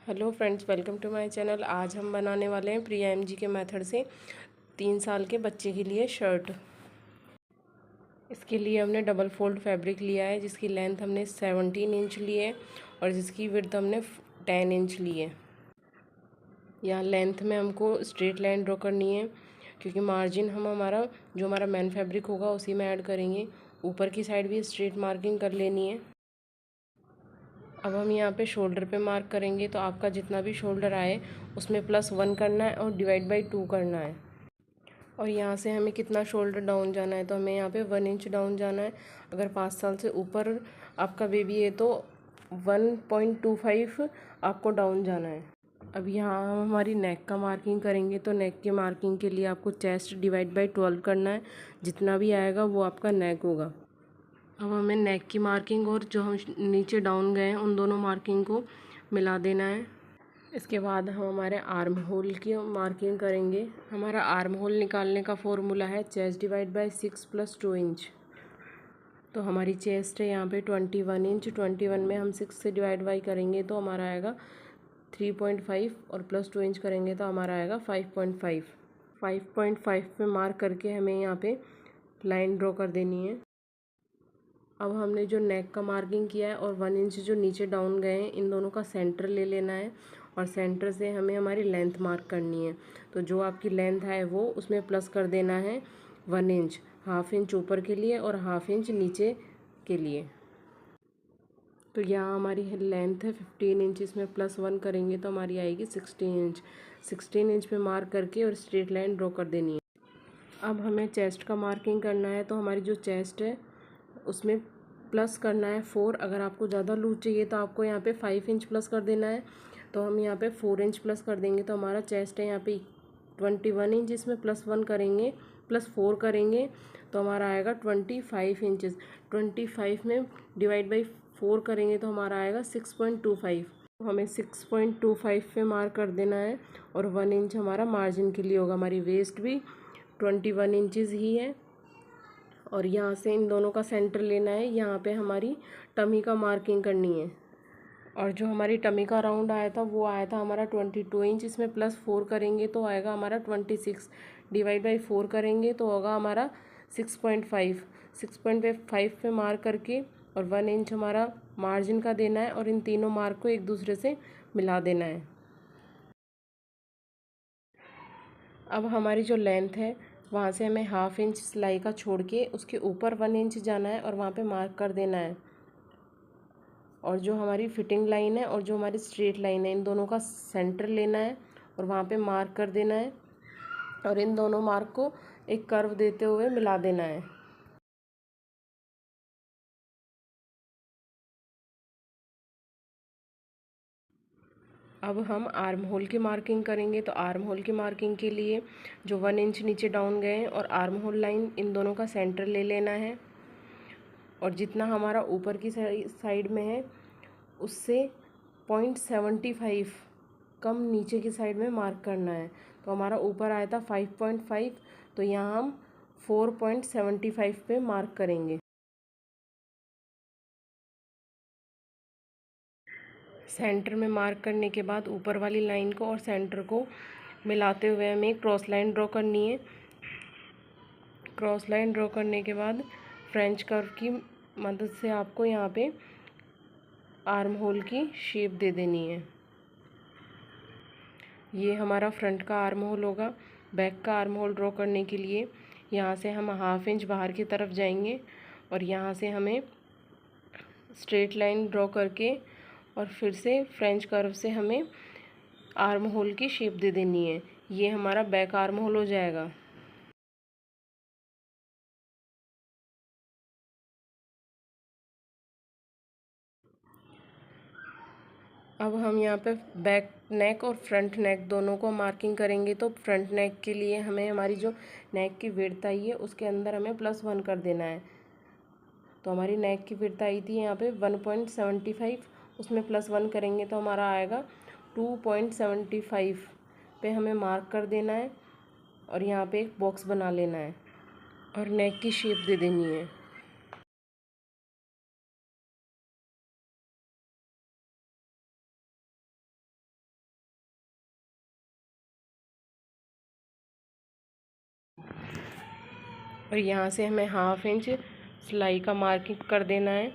Hello friends, welcome to my channel. आज हम बनाने वाले हैं प्रिया एम जी के मेथड से 3 साल के बच्चे के लिए शर्ट। इसके लिए हमने डबल फोल्ड फैब्रिक लिया है, जिसकी लेंथ हमने 17 इंच ली है और जिसकी विड्थ हमने 10 इंच ली है। यहाँ लेंथ में हमको स्ट्रेट लाइन ड्रॉ करनी है, क्योंकि मार्जिन हम हमारा मेन फैब्रिक होगा उसी में ऐड करेंगे। ऊपर की साइड भी स्ट्रेट मार्किंग कर लेनी है। अब हम यहाँ पे शोल्डर पे मार्क करेंगे, तो आपका जितना भी शोल्डर आए उसमें +1 करना है और डिवाइड बाई 2 करना है। और यहाँ से हमें कितना शोल्डर डाउन जाना है, तो हमें यहाँ पे 1 इंच डाउन जाना है। अगर 5 साल से ऊपर आपका बेबी है तो 1.25 आपको डाउन जाना है। अब यहाँ हम हमारी नेक का मार्किंग करेंगे, तो नेक की मार्किंग के लिए आपको चेस्ट डिवाइड बाई 12 करना है। जितना भी आएगा वो आपका नेक होगा। अब हमें नेक की मार्किंग और जो हम नीचे डाउन गए हैं उन दोनों मार्किंग को मिला देना है। इसके बाद हम हमारे आर्म होल की मार्किंग करेंगे। हमारा आर्म होल निकालने का फॉर्मूला है चेस्ट डिवाइड बाय 6 + 2 इंच। तो हमारी चेस्ट है यहाँ पे 21 इंच। 21 में हम 6 से डिवाइड बाई करेंगे तो हमारा आएगा 3.5 और +2 इंच करेंगे तो हमारा आएगा 5.5। 5.5 पे मार्क करके हमें यहाँ पे लाइन ड्रॉ कर देनी है। अब हमने जो नेक का मार्किंग किया है और 1 इंच जो नीचे डाउन गए हैं, इन दोनों का सेंटर ले लेना है और सेंटर से हमें हमारी लेंथ मार्क करनी है। तो जो आपकी लेंथ है वो उसमें प्लस कर देना है 1 इंच, ½ इंच ऊपर के लिए और ½ इंच नीचे के लिए। तो यहाँ हमारी लेंथ है 15 इंच, इसमें +1 करेंगे तो हमारी आएगी 16 इंच। 16 इंच पे मार्क करके और स्ट्रेट लाइन ड्रॉ कर देनी है। अब हमें चेस्ट का मार्किंग करना है, तो हमारी जो चेस्ट है उसमें प्लस करना है 4। अगर आपको ज़्यादा लूज चाहिए तो आपको यहाँ पे 5 इंच प्लस कर देना है। तो हम यहाँ पे 4 इंच प्लस कर देंगे तो हमारा चेस्ट है यहाँ पे 21 इंच। इसमें +1 करेंगे, +4 करेंगे तो हमारा आएगा 25 इंचज़। 25 में डिवाइड बाई 4 करेंगे तो हमारा आएगा 6.25। तो हमें 6.25 पे मार्क कर देना है और 1 इंच हमारा मार्जिन के लिए होगा। हमारी वेस्ट भी 21 इंचज़ ही है। और यहाँ से इन दोनों का सेंटर लेना है। यहाँ पे हमारी टमी का मार्किंग करनी है। और जो हमारी टमी का राउंड आया था वो आया था हमारा 22 इंच। इसमें +4 करेंगे तो आएगा हमारा 26। डिवाइड बाई 4 करेंगे तो होगा हमारा 6.5। 6.5 पे मार्क करके और 1 इंच हमारा मार्जिन का देना है और इन तीनों मार्क को एक दूसरे से मिला देना है। अब हमारी जो लेंथ है वहाँ से हमें ½ इंच सिलाई का छोड़ के उसके ऊपर 1 इंच जाना है और वहाँ पे मार्क कर देना है। और जो हमारी फिटिंग लाइन है और जो हमारी स्ट्रेट लाइन है, इन दोनों का सेंटर लेना है और वहाँ पे मार्क कर देना है और इन दोनों मार्क को एक कर्व देते हुए मिला देना है। अब हम आर्म होल की मार्किंग करेंगे। तो आर्म होल की मार्किंग के लिए जो 1 इंच नीचे डाउन गए हैं और आर्म होल लाइन, इन दोनों का सेंटर ले लेना है और जितना हमारा ऊपर की साइड में है उससे 0.75 कम नीचे की साइड में मार्क करना है। तो हमारा ऊपर आया था 5.5, तो यहाँ हम 4.75 पे मार्क करेंगे। सेंटर में मार्क करने के बाद ऊपर वाली लाइन को और सेंटर को मिलाते हुए हमें एक क्रॉस लाइन ड्रॉ करनी है। क्रॉस लाइन ड्रॉ करने के बाद फ्रेंच कर्व की मदद से आपको यहाँ पे आर्म होल की शेप दे देनी है। ये हमारा फ्रंट का आर्म होल होगा। बैक का आर्म होल ड्रॉ करने के लिए यहाँ से हम ½ इंच बाहर की तरफ जाएंगे और यहाँ से हमें स्ट्रेट लाइन ड्रॉ करके और फिर से फ्रेंच कर्व से हमें आर्म होल की शेप दे देनी है। ये हमारा बैक आर्म होल हो जाएगा। अब हम यहाँ पे बैक नेक और फ्रंट नेक दोनों को मार्किंग करेंगे। तो फ्रंट नेक के लिए हमें हमारी जो नेक की विड्थ आई है उसके अंदर हमें +1 कर देना है। तो हमारी नेक की विड्थ आई थी यहाँ पे 1.75, उसमें +1 करेंगे तो हमारा आएगा 2.75 पे हमें मार्क कर देना है और यहाँ पे एक बॉक्स बना लेना है और नेक की शेप दे देनी है। और यहाँ से हमें 1/2 इंच सिलाई का मार्किंग कर देना है।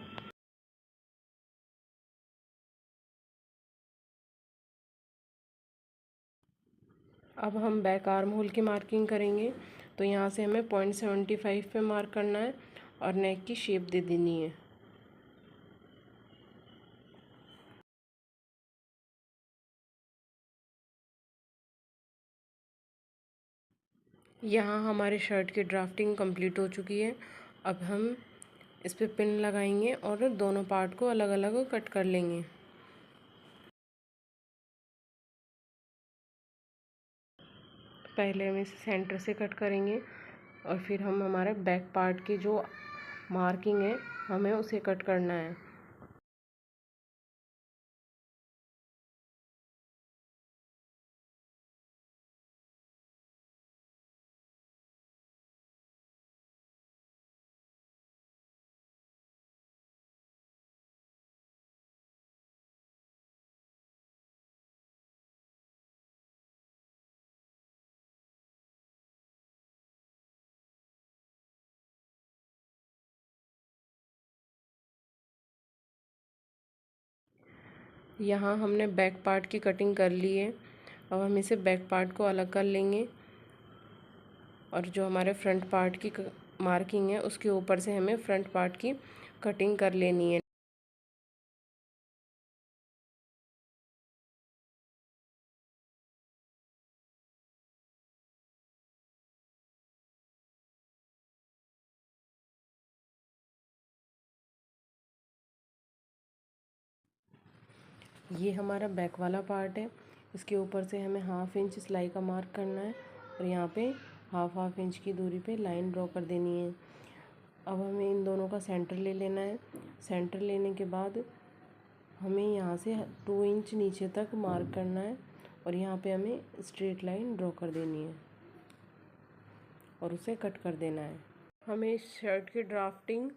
अब हम बैक आर्म होल की मार्किंग करेंगे। तो यहाँ से हमें 0.75 पे मार्क करना है और नेक की शेप दे देनी है। यहाँ हमारे शर्ट की ड्राफ्टिंग कंप्लीट हो चुकी है। अब हम इस पे पिन लगाएंगे और दोनों पार्ट को अलग अलग कट कर लेंगे। पहले हम इसे सेंटर से कट करेंगे और फिर हम हमारे बैक पार्ट की जो मार्किंग है हमें उसे कट करना है। यहाँ हमने बैक पार्ट की कटिंग कर ली है। अब हम इसे बैक पार्ट को अलग कर लेंगे और जो हमारे फ्रंट पार्ट की मार्किंग है उसके ऊपर से हमें फ्रंट पार्ट की कटिंग कर लेनी है। ये हमारा बैक वाला पार्ट है। इसके ऊपर से हमें 1/2 इंच सिलाई का मार्क करना है और यहाँ पे हाफ इंच की दूरी पे लाइन ड्रॉ कर देनी है। अब हमें इन दोनों का सेंटर ले लेना है। सेंटर लेने के बाद हमें यहाँ से 2 इंच नीचे तक मार्क करना है और यहाँ पे हमें स्ट्रेट लाइन ड्रॉ कर देनी है और उसे कट कर देना है। हमें इस शर्ट की ड्राफ्टिंग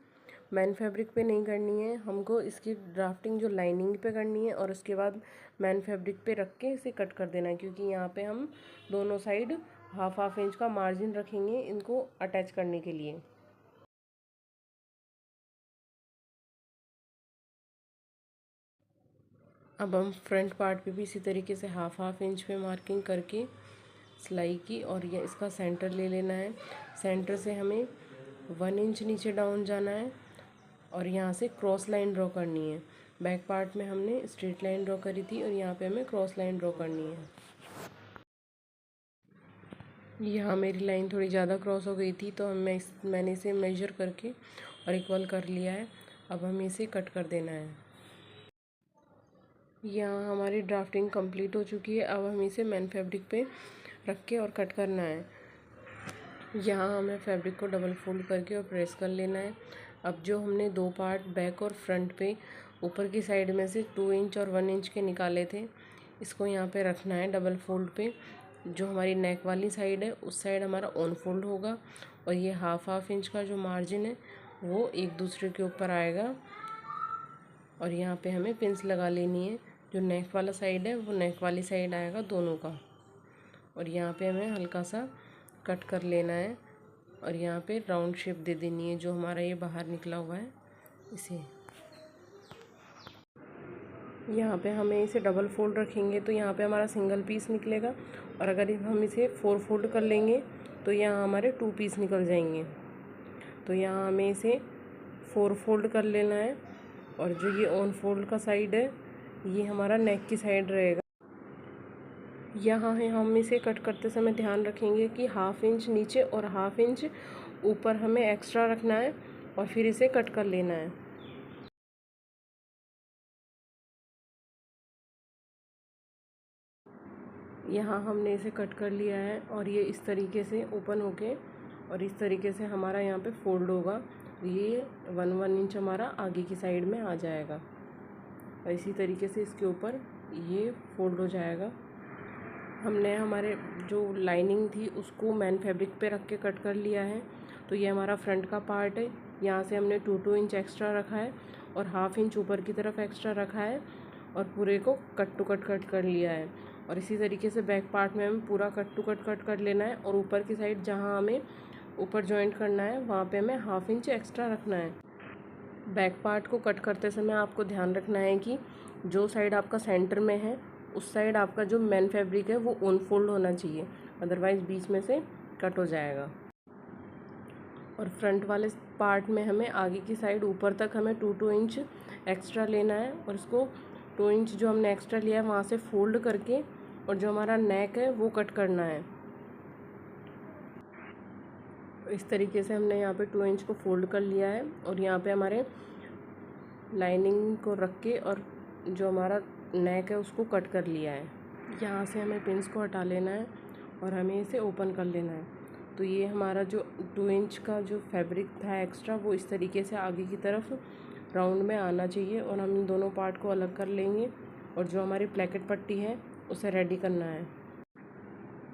मैन फैब्रिक पे नहीं करनी है, हमको इसकी ड्राफ्टिंग जो लाइनिंग पे करनी है और उसके बाद मैन फैब्रिक पे रख के इसे कट कर देना है, क्योंकि यहाँ पे हम दोनों साइड हाफ इंच का मार्जिन रखेंगे इनको अटैच करने के लिए। अब हम फ्रंट पार्ट पे भी इसी तरीके से हाफ इंच पे मार्किंग करके सिलाई की और ये इसका सेंटर ले लेना है। सेंटर से हमें 1 इंच नीचे डाउन जाना है और यहाँ से क्रॉस लाइन ड्रॉ करनी है। बैक पार्ट में हमने स्ट्रेट लाइन ड्रॉ करी थी और यहाँ पे हमें क्रॉस लाइन ड्रॉ करनी है। यहाँ मेरी लाइन थोड़ी ज़्यादा क्रॉस हो गई थी तो मैंने इसे मेजर करके और इक्वल कर लिया है। अब हमें इसे कट कर देना है। यहाँ हमारी ड्राफ्टिंग कंप्लीट हो चुकी है। अब हम इसे मैन फैब्रिक पे रख के और कट करना है। यहाँ हमें फैब्रिक को डबल फोल्ड करके और प्रेस कर लेना है। अब जो हमने 2 पार्ट बैक और फ्रंट पे ऊपर की साइड में से 2 इंच और 1 इंच के निकाले थे, इसको यहाँ पे रखना है डबल फोल्ड पे। जो हमारी नेक वाली साइड है उस साइड हमारा ऑन फोल्ड होगा और ये हाफ इंच का जो मार्जिन है वो एक दूसरे के ऊपर आएगा और यहाँ पे हमें पिंस लगा लेनी है। जो नेक वाला साइड है वो नेक वाली साइड आएगा दोनों का और यहाँ पे हमें हल्का सा कट कर लेना है और यहाँ पे राउंड शेप दे देनी है जो हमारा ये बाहर निकला हुआ है इसे। यहाँ पे हमें इसे डबल फोल्ड रखेंगे तो यहाँ पे हमारा सिंगल पीस निकलेगा और अगर हम इसे 4 फोल्ड कर लेंगे तो यहाँ हमारे 2 पीस निकल जाएंगे। तो यहाँ हमें इसे 4 फोल्ड कर लेना है और जो ये ऑन फोल्ड का साइड है ये हमारा नेक की साइड रहेगा। यहाँ है हम इसे कट करते समय ध्यान रखेंगे कि हाफ इंच नीचे और हाफ इंच ऊपर हमें एक्स्ट्रा रखना है और फिर इसे कट कर लेना है। यहाँ हमने इसे कट कर लिया है और ये इस तरीके से ओपन होके और इस तरीके से हमारा यहाँ पे फोल्ड होगा। ये 1 इंच हमारा आगे की साइड में आ जाएगा और इसी तरीके से इसके ऊपर ये फोल्ड हो जाएगा। हमने हमारे जो लाइनिंग थी उसको मैन फैब्रिक पे रख के कट कर लिया है। तो ये हमारा फ्रंट का पार्ट है। यहाँ से हमने 2 इंच एक्स्ट्रा रखा है और हाफ इंच ऊपर की तरफ एक्स्ट्रा रखा है और पूरे को कट टू कट कर लिया है। और इसी तरीके से बैक पार्ट में हमें पूरा कट टू कट कर लेना है और ऊपर की साइड जहाँ हमें ऊपर जॉइंट करना है वहाँ पे हमें 1/2 इंच एक्स्ट्रा रखना है। बैक पार्ट को कट करते समय आपको ध्यान रखना है कि जो साइड आपका सेंटर में है उस साइड आपका जो मेन फैब्रिक है वो ऑन फोल्ड होना चाहिए, अदरवाइज़ बीच में से कट हो जाएगा। और फ्रंट वाले पार्ट में हमें आगे की साइड ऊपर तक हमें 2 इंच एक्स्ट्रा लेना है और इसको 2 इंच जो हमने एक्स्ट्रा लिया है वहाँ से फोल्ड करके और जो हमारा नेक है वो कट करना है। इस तरीके से हमने यहाँ पे 2 इंच को फोल्ड कर लिया है और यहाँ पे हमारे लाइनिंग को रख के और जो हमारा नेक है उसको कट कर लिया है। यहाँ से हमें पिंस को हटा लेना है और हमें इसे ओपन कर लेना है। तो ये हमारा जो 2 इंच का जो फैब्रिक था एक्स्ट्रा वो इस तरीके से आगे की तरफ राउंड में आना चाहिए और हम इन दोनों पार्ट को अलग कर लेंगे और जो हमारी प्लेकेट पट्टी है उसे रेडी करना है।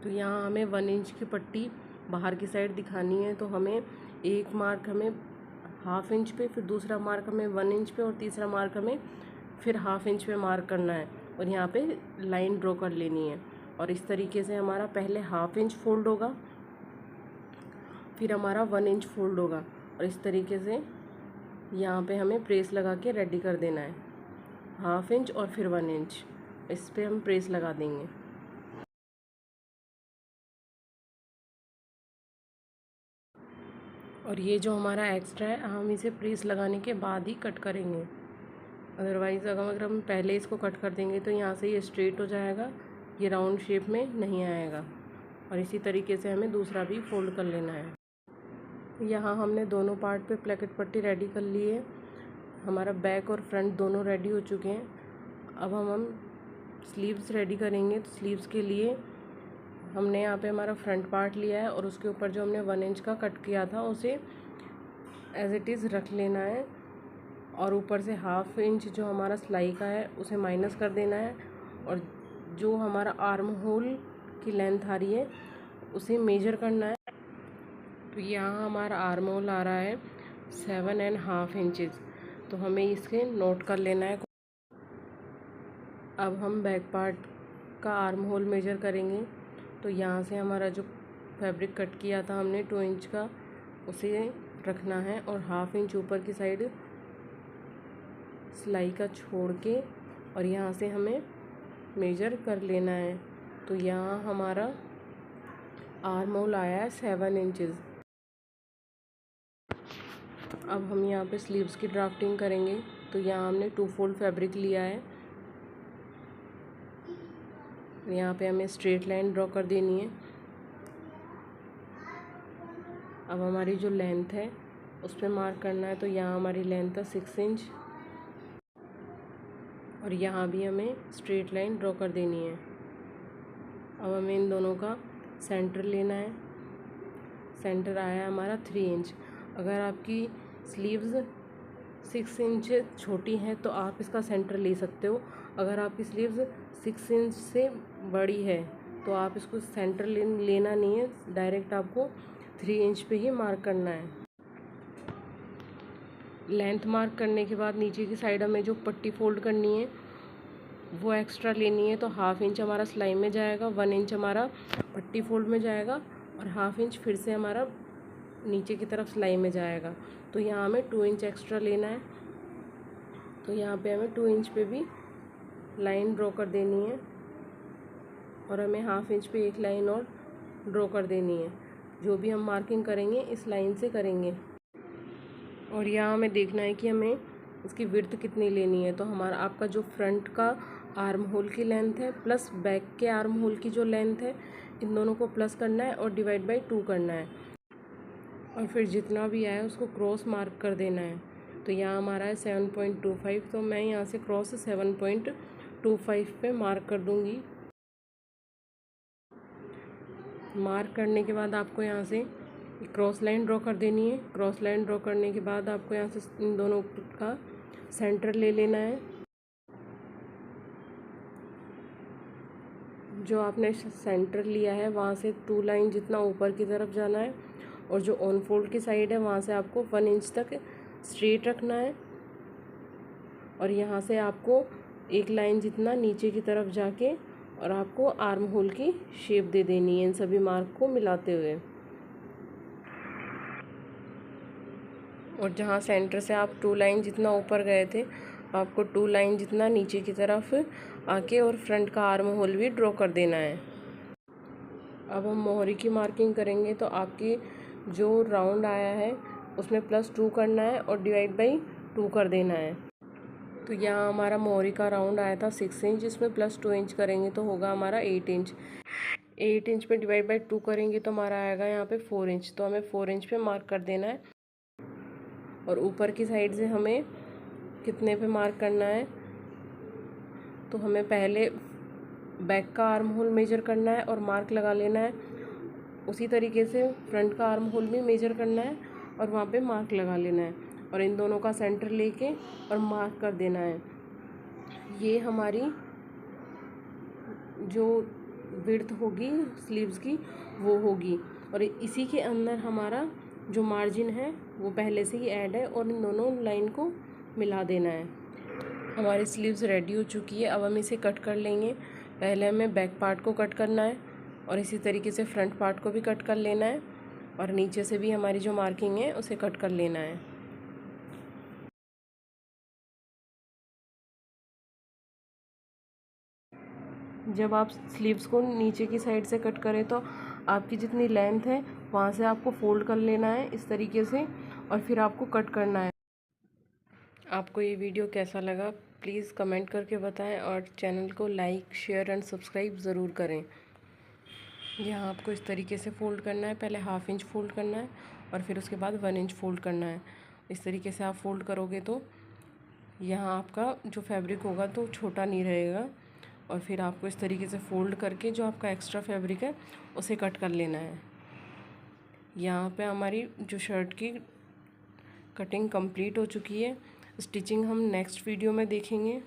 तो यहाँ हमें 1 इंच की पट्टी बाहर की साइड दिखानी है, तो हमें एक मार्क हमें 1/2 इंच पे, फिर दूसरा मार्क हमें 1 इंच पे और तीसरा मार्क हमें फिर 1/2 इंच पे मार्क करना है और यहाँ पे लाइन ड्रॉ कर लेनी है। और इस तरीके से हमारा पहले 1/2 इंच फोल्ड होगा, फिर हमारा 1 इंच फोल्ड होगा और इस तरीके से यहाँ पे हमें प्रेस लगा के रेडी कर देना है। 1/2 इंच और फिर 1 इंच इस पे हम प्रेस लगा देंगे। और ये जो हमारा एक्स्ट्रा है हम इसे प्रेस लगाने के बाद ही कट करेंगे, अदरवाइज़ अगर हम पहले इसको कट कर देंगे तो यहाँ से ये स्ट्रेट हो जाएगा, ये राउंड शेप में नहीं आएगा। और इसी तरीके से हमें दूसरा भी फोल्ड कर लेना है। यहाँ हमने दोनों पार्ट पे प्लेकेट पट्टी रेडी कर ली है, हमारा बैक और फ्रंट दोनों रेडी हो चुके हैं। अब हम स्लीव्स रेडी करेंगे। तो स्लीव्स के लिए हमने यहाँ पे हमारा फ्रंट पार्ट लिया है और उसके ऊपर जो हमने 1 इंच का कट किया था उसे एज इट इज़ रख लेना है और ऊपर से 1/2 इंच जो हमारा सिलाई का है उसे माइनस कर देना है और जो हमारा आर्म होल की लेंथ आ रही है उसे मेजर करना है। तो यहाँ हमारा आर्म होल आ रहा है 7.5 इंचज़, तो हमें इसके नोट कर लेना है। अब हम बैक पार्ट का आर्म होल मेजर करेंगे। तो यहाँ से हमारा जो फैब्रिक कट किया था हमने 2 इंच का उसे रखना है और 1/2 इंच ऊपर की साइड सिलाई का छोड़ के और यहाँ से हमें मेजर कर लेना है। तो यहाँ हमारा आर्म होल आया है 7 इंचज़। अब हम यहाँ पे स्लीव्स की ड्राफ्टिंग करेंगे। तो यहाँ हमने 2 फोल्ड फैब्रिक लिया है, यहाँ पे हमें स्ट्रेट लाइन ड्रॉ कर देनी है। अब हमारी जो लेंथ है उस पर मार्क करना है। तो यहाँ हमारी लेंथ है 6 इंच और यहाँ भी हमें स्ट्रेट लाइन ड्रॉ कर देनी है। अब हमें इन दोनों का सेंटर लेना है। सेंटर आया है हमारा 3 इंच। अगर आपकी स्लीव्स 6 इंच छोटी हैं तो आप इसका सेंटर ले सकते हो। अगर आपकी स्लीव्स 6 इंच से बड़ी है तो आप इसको सेंटर लेना नहीं है, डायरेक्ट आपको 3 इंच पे ही मार्क करना है। लेंथ मार्क करने के बाद नीचे की साइड हमें जो पट्टी फोल्ड करनी है वो एक्स्ट्रा लेनी है। तो 1/2 इंच हमारा सिलाई में जाएगा, 1 इंच हमारा पट्टी फोल्ड में जाएगा और 1/2 इंच फिर से हमारा नीचे की तरफ सिलाई में जाएगा। तो यहाँ हमें 2 इंच एक्स्ट्रा लेना है। तो यहाँ पे हमें 2 इंच पे भी लाइन ड्रॉ कर देनी है और हमें 1/2 इंच पे एक लाइन और ड्रॉ कर देनी है। जो भी हम मार्किंग करेंगे इस लाइन से करेंगे। और यहाँ हमें देखना है कि हमें इसकी विड्थ कितनी लेनी है। तो हमारा आपका जो फ्रंट का आर्म होल की लेंथ है प्लस बैक के आर्म होल की जो लेंथ है, इन दोनों को प्लस करना है और डिवाइड बाई 2 करना है और फिर जितना भी आया उसको क्रॉस मार्क कर देना है। तो यहाँ हमारा है 7.25, तो मैं यहाँ से क्रॉस 7.25 पे मार्क कर दूँगी। मार्क करने के बाद आपको यहाँ से क्रॉस लाइन ड्रॉ कर देनी है। क्रॉस लाइन ड्रॉ करने के बाद आपको यहाँ से इन दोनों का सेंटर ले लेना है। जो आपने सेंटर लिया है वहाँ से 2 लाइन जितना ऊपर की तरफ जाना है और जो ऑन फोल्ड की साइड है वहाँ से आपको 1 इंच तक स्ट्रेट रखना है और यहाँ से आपको एक लाइन जितना नीचे की तरफ जाके और आपको आर्म होल की शेप दे देनी है इन सभी मार्क को मिलाते हुए। और जहाँ सेंटर से आप 2 लाइन जितना ऊपर गए थे, आपको 2 लाइन जितना नीचे की तरफ आके और फ्रंट का आर्म होल भी ड्रॉ कर देना है। अब हम मोहरी की मार्किंग करेंगे, तो आपकी जो राउंड आया है उसमें +2 करना है और डिवाइड बाई 2 कर देना है। तो यहाँ हमारा मोहरी का राउंड आया था 6 इंच, इसमें +2 इंच करेंगे तो होगा हमारा 8 इंच। 8 इंच पे डिवाइड बाई 2 करेंगे तो हमारा आएगा यहाँ पे 4 इंच। तो हमें 4 इंच पे मार्क कर देना है। और ऊपर की साइड से हमें कितने पे मार्क करना है, तो हमें पहले बैक का आर्म होल मेजर करना है और मार्क लगा लेना है। उसी तरीके से फ्रंट का आर्म होल भी मेजर करना है और वहाँ पे मार्क लगा लेना है और इन दोनों का सेंटर लेके और मार्क कर देना है। ये हमारी जो विड्थ होगी स्लीव्स की वो होगी, और इसी के अंदर हमारा जो मार्जिन है वो पहले से ही ऐड है और इन दोनों लाइन को मिला देना है। हमारी स्लीव्स रेडी हो चुकी है। अब हम इसे कट कर लेंगे। पहले हमें बैक पार्ट को कट करना है और इसी तरीके से फ्रंट पार्ट को भी कट कर लेना है और नीचे से भी हमारी जो मार्किंग है उसे कट कर लेना है। जब आप स्लीव्स को नीचे की साइड से कट करें तो आपकी जितनी लेंथ है वहाँ से आपको फोल्ड कर लेना है इस तरीके से और फिर आपको कट करना है। आपको ये वीडियो कैसा लगा प्लीज़ कमेंट करके बताएं और चैनल को लाइक शेयर एंड सब्सक्राइब ज़रूर करें। यहाँ आपको इस तरीके से फ़ोल्ड करना है। पहले ½ इंच फ़ोल्ड करना है और फिर उसके बाद 1 इंच फ़ोल्ड करना है। इस तरीके से आप फ़ोल्ड करोगे तो यहाँ आपका जो फैब्रिक होगा तो छोटा नहीं रहेगा। और फिर आपको इस तरीके से फ़ोल्ड करके जो आपका एक्स्ट्रा फैब्रिक है उसे कट कर लेना है। यहाँ पे हमारी जो शर्ट की कटिंग कंप्लीट हो चुकी है। स्टिचिंग हम नेक्स्ट वीडियो में देखेंगे।